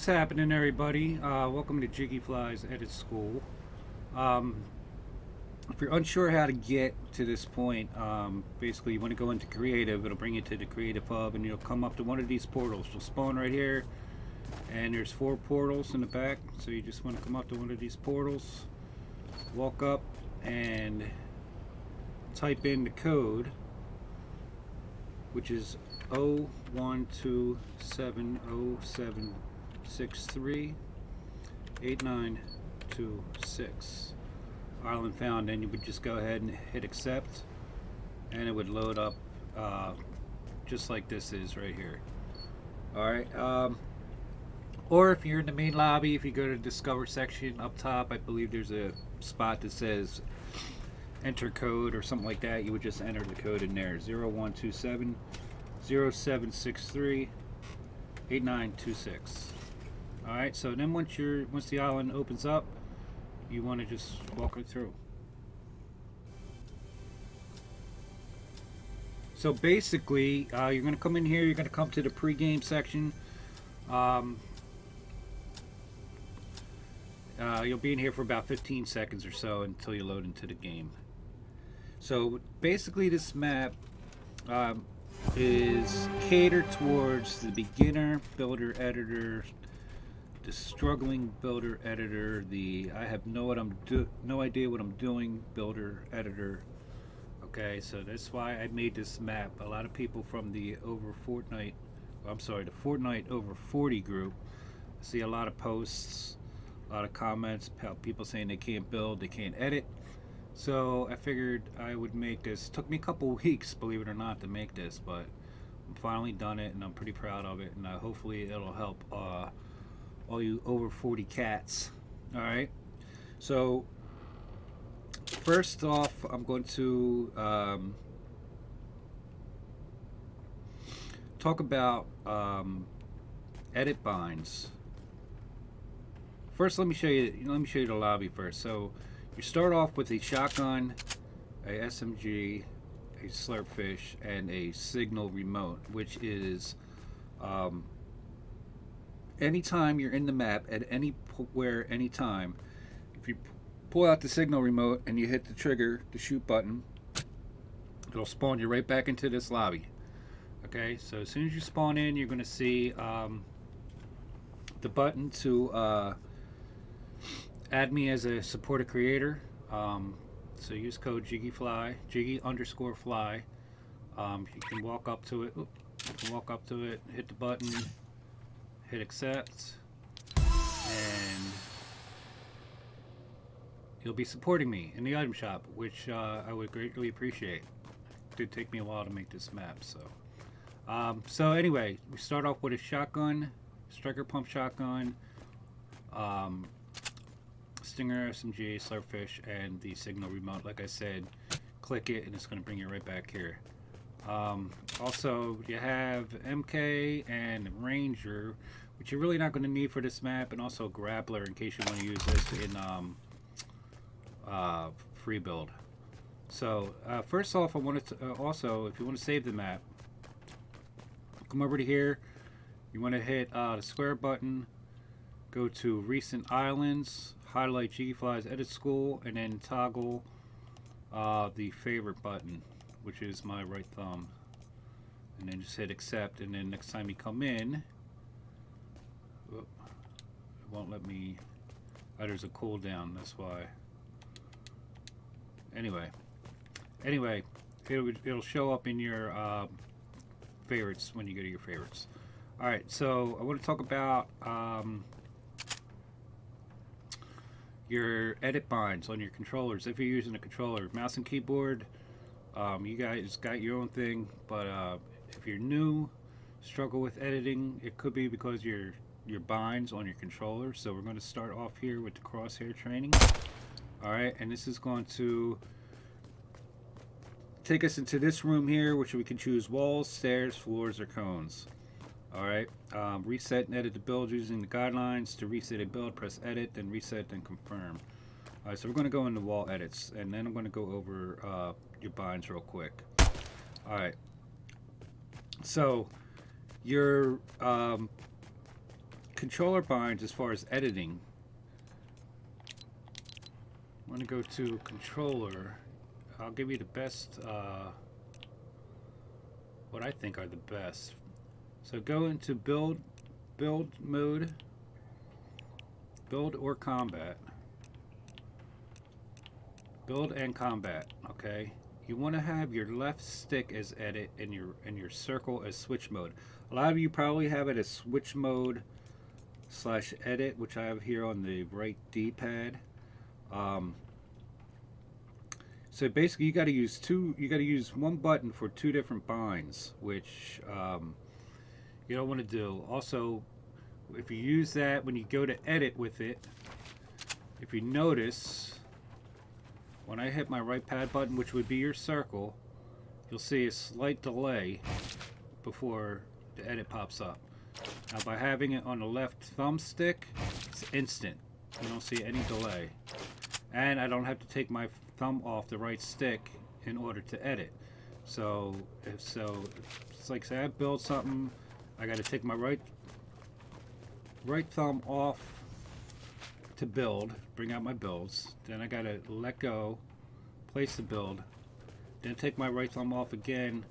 happening, everybody? Welcome to Jiggy Fly's Edit School. Um, if you're unsure how to get to this point, basically you want to go into Creative. It'll bring you to the Creative Hub, and you'll come up to one of these portals. You'll spawn right here, and there's 4 portals in the back. So you just want to come up to one of these portals, walk up, and type in the code, which is 012707638926. Island found. Then you would just go ahead and hit accept, and it would load up just like this is right here. Alright, or if you're in the main lobby, if you go to the discover section up top, I believe there's a spot that says enter code or something like that. You would just enter the code in there, 012707638926. Alright, so then once the island opens up, you want to just walk it through. So basically, you're going to come in here, you're going to come to the pregame section. You'll be in here for about 15 seconds or so until you load into the game. So basically this map is catered towards the beginner builder editor, the struggling builder editor, the I have no idea what I'm doing builder editor. Okay, so that's why I made this map. A lot of people from the the Fortnite over 40 group, I see a lot of posts, a lot of comments, people saying they can't build, they can't edit. So I figured I would make this. Took me a couple weeks, believe it or not, to make this, but I'm finally done it, and I'm pretty proud of it, and hopefully it'll help all you over 40 cats. All right. So first off, I'm going to talk about edit binds. First, let me show you the lobby first. So you start off with a shotgun, a SMG, a slurpfish, and a signal remote, which is anytime you're in the map at anywhere, anytime, if you pull out the signal remote and you hit the trigger, the shoot button, it'll spawn you right back into this lobby. Okay, so as soon as you spawn in, you're going to see the button to add me as a supported creator. So use code JiggyFly, Jiggy_fly. You can walk up to it. Hit the button, hit accept, and you'll be supporting me in the item shop, which I would greatly appreciate. It did take me a while to make this map, so. So anyway, we start off with a shotgun, striker pump shotgun, Stinger SMG, slurpfish, and the signal remote. Like I said, click it and it's going to bring you right back here. Also, you have MK and Ranger, which you're really not going to need for this map, and also Grappler in case you want to use this in free build. So first off, I wanted to also, if you want to save the map, come over to here. You want to hit the square button, go to recent islands, highlight Jiggyfly's Edit School, and then toggle the favorite button, which is my right thumb, and then just hit accept. And then next time you come in, it won't let me. Oh, there's a cooldown, that's why. Anyway, it'll show up in your favorites when you go to your favorites. Alright, so I want to talk about your edit binds on your controllers. If you're using a controller, mouse and keyboard, you guys got your own thing, but if you're new, struggle with editing, it could be because your binds on your controller. So we're going to start off here with the crosshair training. Alright, and this is going to take us into this room here, which we can choose walls, stairs, floors, or cones. Alright, reset and edit the build using the guidelines. To reset a build, press edit, then reset, then confirm. Alright, so we're going to go into wall edits, and then I'm going to go over your binds real quick. Alright, so your controller binds as far as editing. I'm going to go to controller. I'll give you the best, what I think are the best. So go into build mode, build or combat. Build and combat, okay? You want to have your left stick as edit and your circle as switch mode. A lot of you probably have it as switch mode / edit, which I have here on the right D-pad. So basically, you got to use one button for two different binds, which you don't want to do. Also, if you use that when you go to edit with it, if you notice, when I hit my right pad button, which would be your circle, you'll see a slight delay before the edit pops up. Now by having it on the left thumbstick, it's instant. You don't see any delay. And I don't have to take my thumb off the right stick in order to edit. So it's like, say I build something, I got to take my right thumb off to build, bring out my builds. Then I got to let go, place the build, then take my right thumb off again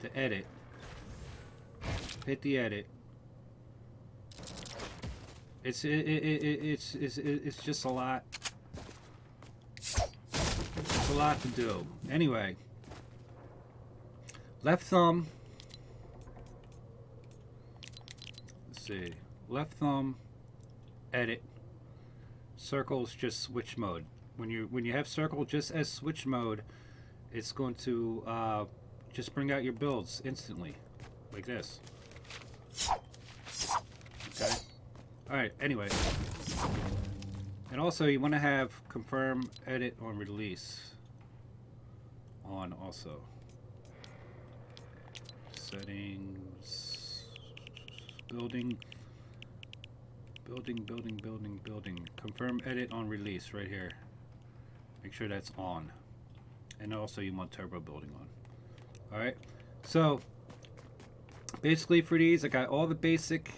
to edit. Hit the edit. It's just a lot. It's a lot to do. Anyway, left thumb. Let's see. Left thumb, edit. Circle is just switch mode. When you have circle just as switch mode, it's going to just bring out your builds instantly, like this. Okay. All right. Anyway, and also you want to have confirm edit on release on also. Settings, building. Confirm edit on release right here. Make sure that's on. And also you want turbo building on. Alright. So basically for these I got all the basics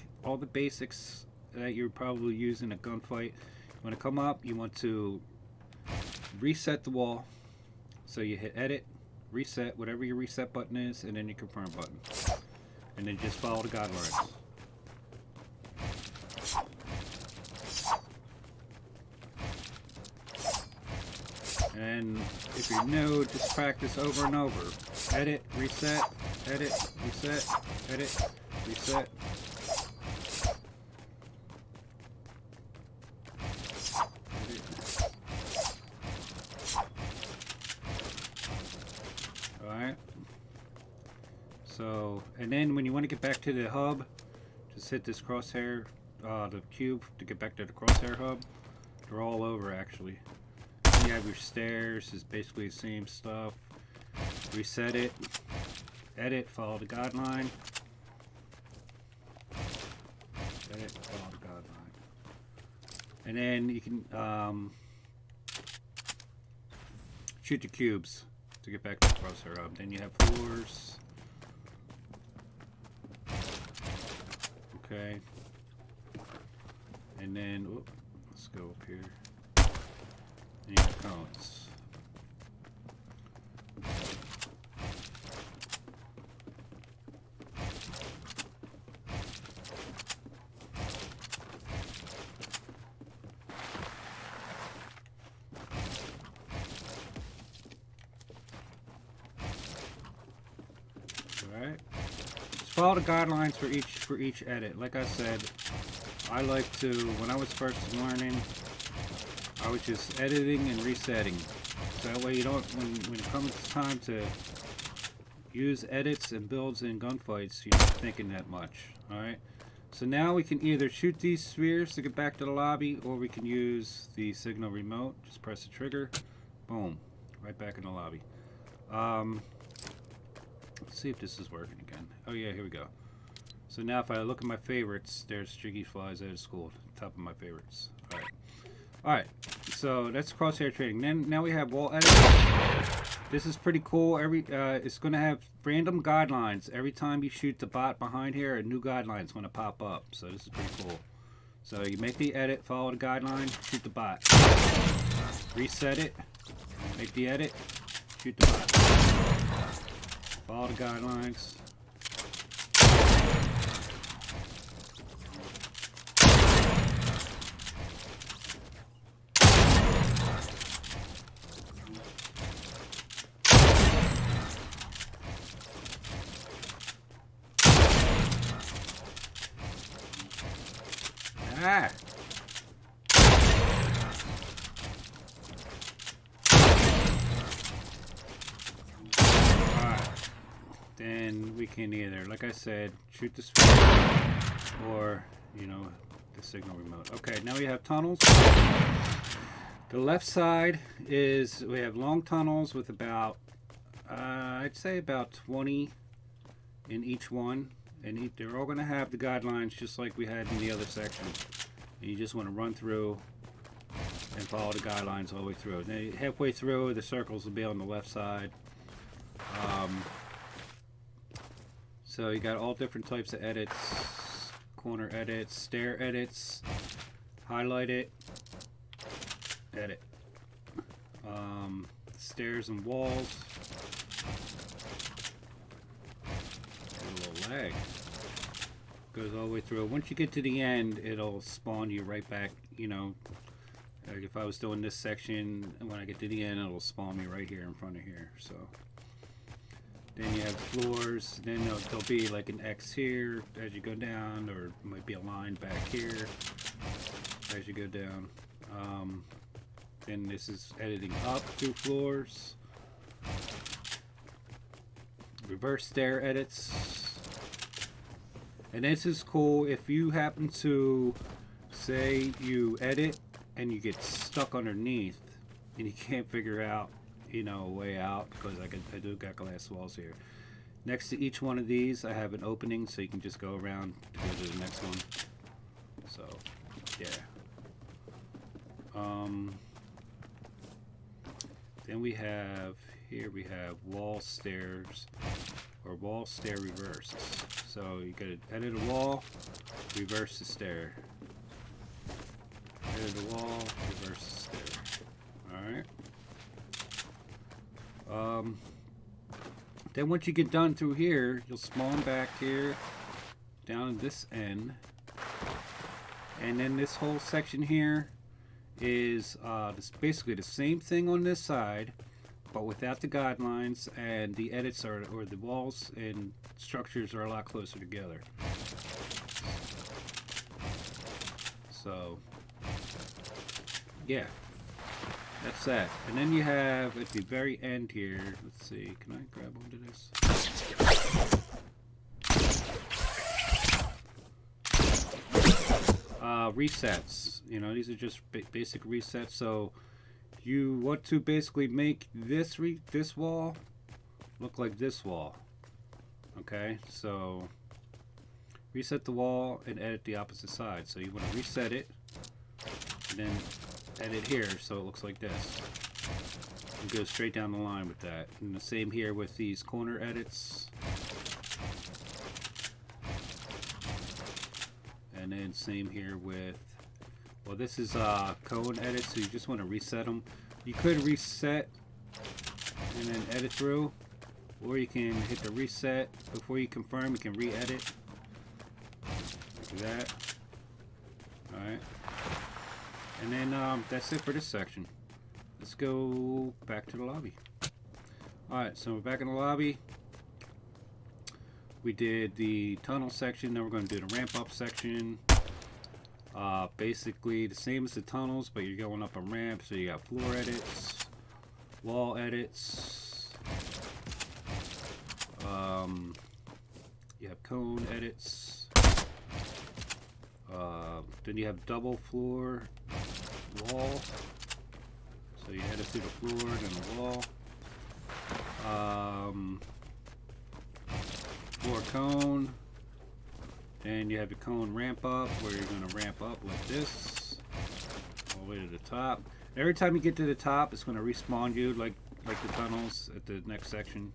that you're probably using in a gunfight. You want to come up, you want to reset the wall. So you hit edit, reset, whatever your reset button is, and then your confirm button. And then just follow the guidelines. And if you're new, just practice over and over. Edit, reset, edit, reset, edit, reset. Alright. So, and then when you want to get back to the hub, just hit this crosshair, the cube to get back to the crosshair hub. They're all over actually. You have your stairs, is basically the same stuff. Reset it, edit, follow the guideline. Edit, follow the guideline. And then you can shoot the cubes to get back to the crosshair hub. Then you have floors. Okay. And then, let's go up here. And you have cones. Alright. Just follow the guidelines for each edit. Like I said, I like to, when I was first learning, I was just editing and resetting. So that way you don't, when it comes time to use edits and builds in gunfights, you're not thinking that much. Alright? So now we can either shoot these spheres to get back to the lobby, or we can use the signal remote. Just press the trigger. Boom. Right back in the lobby. Let's see if this is working again. Oh yeah, here we go. So now if I look at my favorites, there's Jiggy flies out of school, top of my favorites. Alright. Alright, so that's crosshair trading. Then now we have wall editing. This is pretty cool. It's going to have random guidelines. Every time you shoot the bot behind here, a new guideline is going to pop up. So this is pretty cool. So you make the edit, follow the guideline, shoot the bot. Reset it, make the edit, shoot the bot. Follow the guidelines. Ah! Alright. Then we can either, like I said, shoot the speed or, you know, the signal remote. Okay, now we have tunnels. The left side is, we have long tunnels with about, I'd say about 20 in each one. And they're all going to have the guidelines just like we had in the other section. And you just want to run through and follow the guidelines all the way through. Then halfway through, the circles will be on the left side. So you got all different types of edits. Corner edits, stair edits, highlight it, edit. Stairs and walls. A little lag. Goes all the way through. Once you get to the end, it'll spawn you right back, you know. Like if I was doing this section, and when I get to the end, it'll spawn me right here in front of here. So then you have floors. Then there'll be like an X here as you go down, or it might be a line back here as you go down. Then this is editing up 2 floors. Reverse stair edits. And this is cool if you happen to, say you edit and you get stuck underneath and you can't figure out, you know, a way out, because I do got glass walls here. Next to each one of these I have an opening so you can just go around to go to the next one. So, yeah. Then we have, here we have wall stairs, or wall stair reverses. So you gotta edit a wall, reverse the stair. Edit a wall, reverse the stair. Alright. Then once you get done through here, you'll spawn back here, down at this end. And then this whole section here is basically the same thing on this side, but without the guidelines, and the edits are, or the walls and structures are a lot closer together. So, yeah, that's that. And then you have at the very end here, let's see, can I grab onto this? Resets. You know, these are just basic resets. So you want to basically make this wall look like this wall. Okay, so reset the wall and edit the opposite side. So you want to reset it and then edit here so it looks like this. And go straight down the line with that. And the same here with these corner edits. And then same here with, well, this is cone edit, so you just want to reset them. You could reset and then edit through, or you can hit the reset before you confirm. You can re-edit like that. Alright, and then that's it for this section. Let's go back to the lobby. Alright, so we're back in the lobby. We did the tunnel section, now we're going to do the ramp up section. Basically the same as the tunnels, but you're going up a ramp, so you got floor edits, wall edits, you have cone edits, then you have double floor wall, so you edit through the floor and the wall. Floor cone, and you have the cone ramp up, where you're going to ramp up like this all the way to the top. Every time you get to the top, it's going to respawn you like the tunnels at the next section.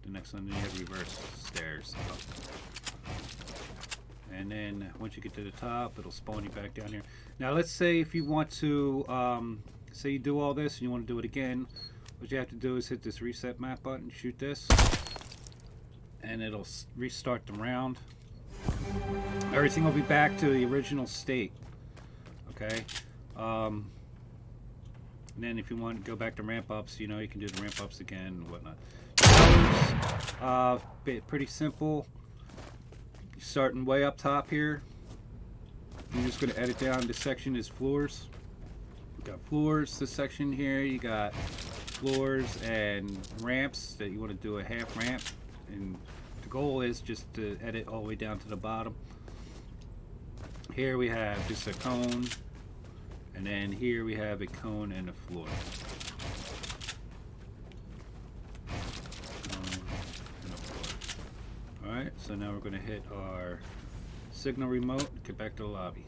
The next one, then you have reverse stairs up. and then once you get to the top, it'll spawn you back down here. Now let's say if you want to, say you do all this and you want to do it again, what you have to do is hit this reset map button, shoot this, and it'll restart the round. Everything will be back to the original state. Okay. And then if you want to go back to ramp ups, you know, you can do the ramp ups again and whatnot. Pretty simple. Starting way up top here. I'm just going to edit down. This section is floors. You got floors. This section here, you got floors and ramps that you want to do a half ramp. And the goal is just to edit all the way down to the bottom. Here we have just a cone. And then here we have a cone and a floor. Alright, so now we're going to hit our signal remote, get back to the lobby.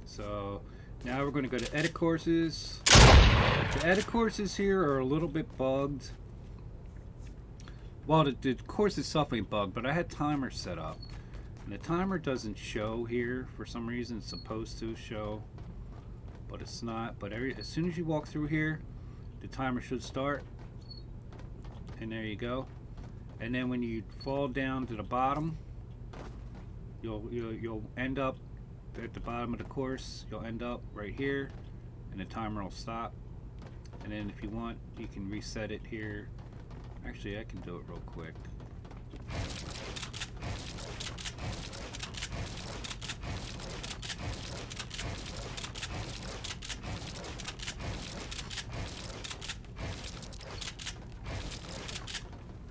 So now we're going to go to edit courses. The edit courses here are a little bit bugged. Well, the course itself ain't bugged, but I had timers set up. And the timer doesn't show here for some reason. It's supposed to show, but it's not. But as soon as you walk through here, the timer should start. And there you go. And then when you fall down to the bottom, you'll end up at the bottom of the course. You'll end up right here, and the timer will stop. And then if you want, you can reset it here. Actually, I can do it real quick.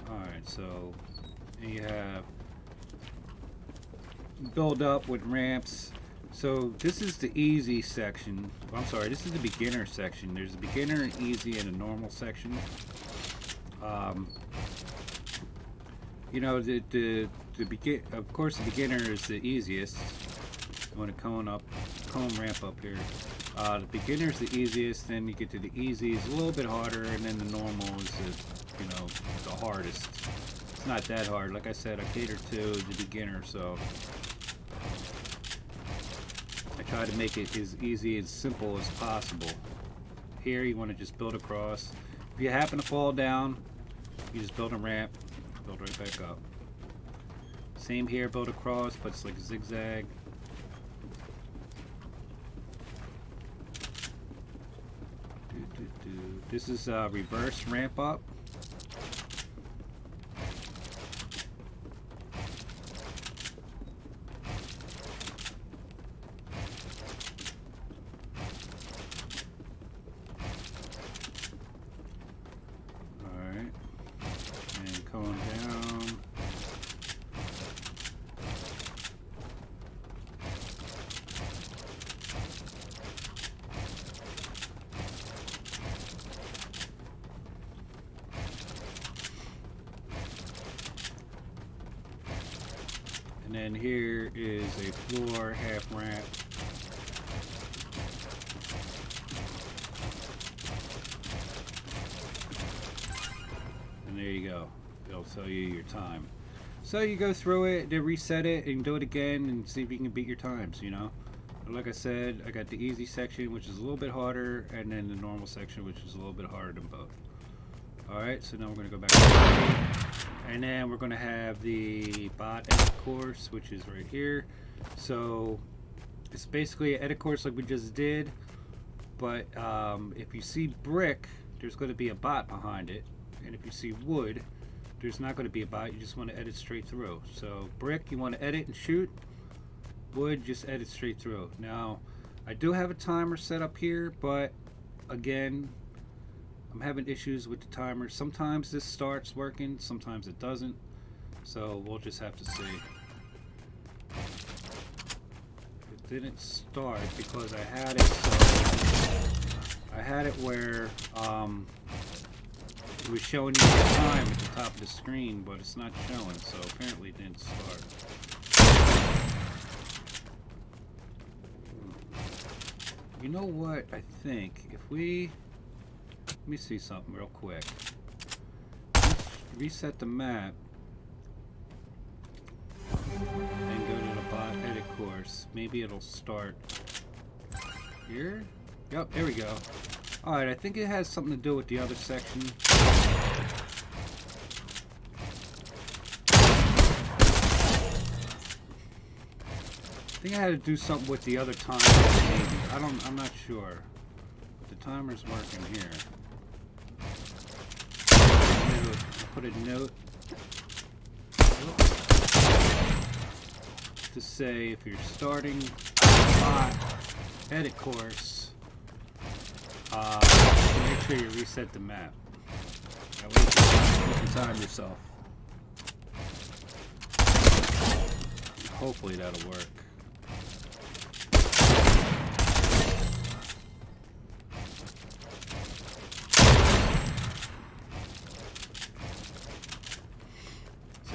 Alright, so you have build up with ramps. So this is the easy section. I'm sorry, this is the beginner section. There's a beginner, an easy, and a normal section. You know, of course the beginner is the easiest. You want to cone ramp up here. The beginner is the easiest, then you get to the easy, it's a little bit harder, and then the normal is the, you know, the hardest. It's not that hard. Like I said, I cater to the beginner, so I try to make it as easy and simple as possible. Here you want to just build across. If you happen to fall down, you just build a ramp, build right back up. Same here, build across, but it's like zigzag. This is reverse ramp up. And then here is a floor half ramp. And there you go. It'll tell you your time. So you go through it, then reset it, and do it again and see if you can beat your times, you know. But like I said, I got the easy section, which is a little bit harder, and then the normal section, which is a little bit harder than both. Alright, so now we're going to go back to the, and then we're going to have the bot edit course, which is right here. So it's basically an edit course like we just did, but if you see brick, there's going to be a bot behind it, and if you see wood, there's not going to be a bot. You just want to edit straight through. So brick, you want to edit and shoot. Wood, just edit straight through. Now I do have a timer set up here, but again, I'm having issues with the timer. Sometimes this starts working, sometimes it doesn't. So we'll just have to see. It didn't start because I had it so I had it where it was showing you the time at the top of the screen, but it's not showing, so apparently it didn't start. You know what, I think if we let me see something real quick. Let's reset the map and go to the bot edit course. course. Maybe it'll start here. Yep, there we go. Alright, I think it has something to do with the other section. I think I had to do something with the other timer, maybe. I'm not sure. But the timer's working here. I'll put a note to say if you're starting hot edit course, make sure you reset the map. That way you can time yourself. Hopefully that'll work.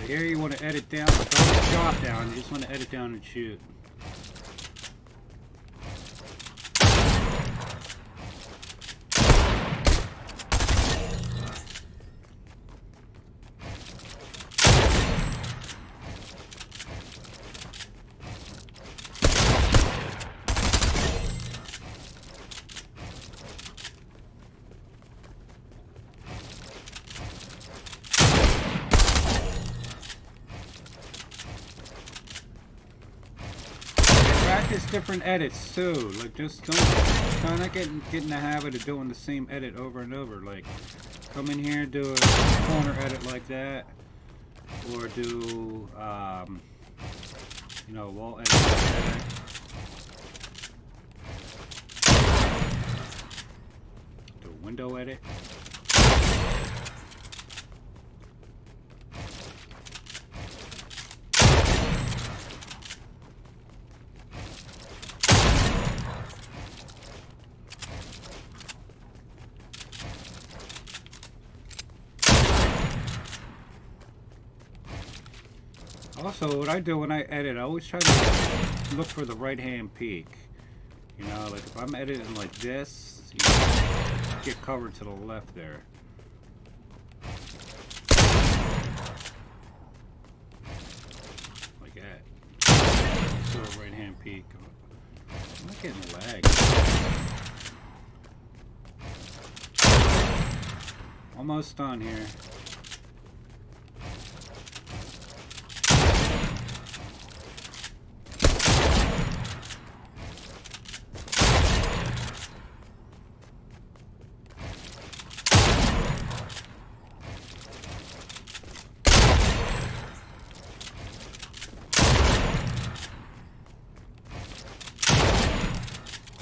Here you want to edit down, but don't drop down, you just want to edit down and shoot. Practice different edits too. Like, just try not get in the habit of doing the same edit over and over. Like, come in here and do a corner edit like that, or do you know, wall edit like that. Do a window edit. Also, what I do when I edit, I always try to look for the right-hand peak. You know, like if I'm editing like this, you get covered to the left there. Like that. Sort of right-hand peak. I'm not getting lag. Almost done here.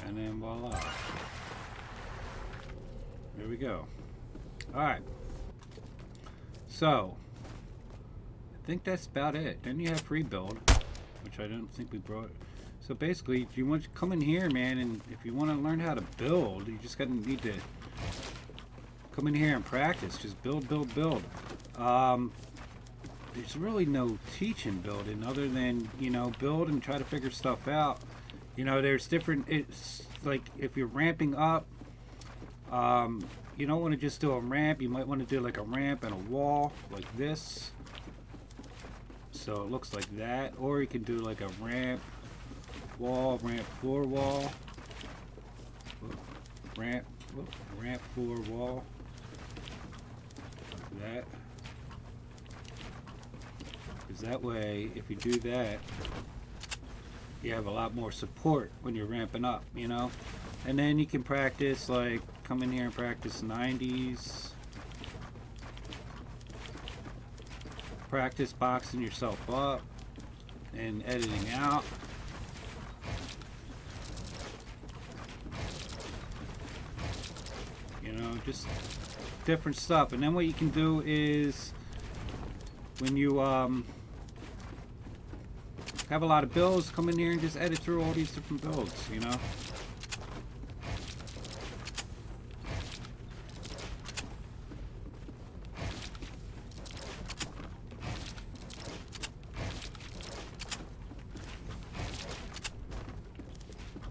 And then voila. There we go. Alright. So, I think that's about it. Then you have freebuild, which I don't think we brought. So basically, you want to come in here, man, and if you want to learn how to build, you just need to come in here and practice. Just build, build, build. There's really no teaching building other than, you know, build and try to figure stuff out. You know, there's different, it's like if you're ramping up, you don't want to just do a ramp. You might want to do like a ramp and a wall like this. So it looks like that. Or you can do like a ramp, wall, ramp, floor, wall. Ramp, ramp, floor, wall. Like that. Because that way, if you do that, you have a lot more support when you're ramping up, you know? And then you can practice, like, come in here and practice 90s. Practice boxing yourself up and editing out. You know, just different stuff. And then what you can do is, when you have a lot of builds, come in here and just edit through all these different builds, you know?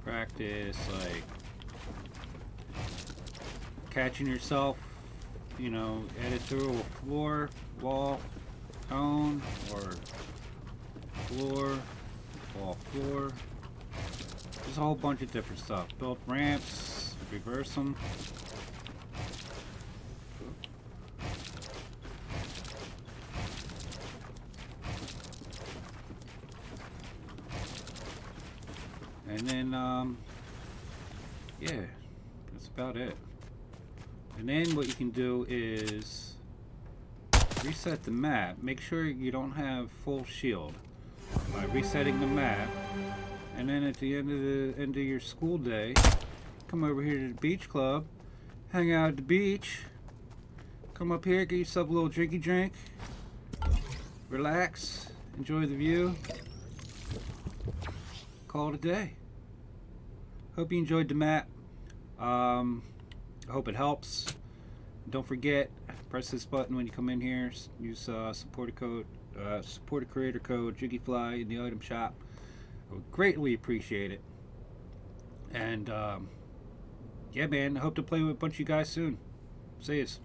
Practice, like, catching yourself, you know, edit through a floor, wall, cone, or floor, wall floor. There's a whole bunch of different stuff. Build ramps, reverse them. And then, yeah, that's about it. And then what you can do is reset the map. Make sure you don't have full shield by resetting the map. And then at the end of your school day, come over here to the beach club, hang out at the beach, come up here, get yourself a little drinky drink, relax, enjoy the view, call it a day. Hope you enjoyed the map. I hope it helps. Don't forget, press this button when you come in here. Use support a creator code JiggyFly in the item shop. I would greatly appreciate it. And yeah, man, I hope to play with a bunch of you guys soon. See yous.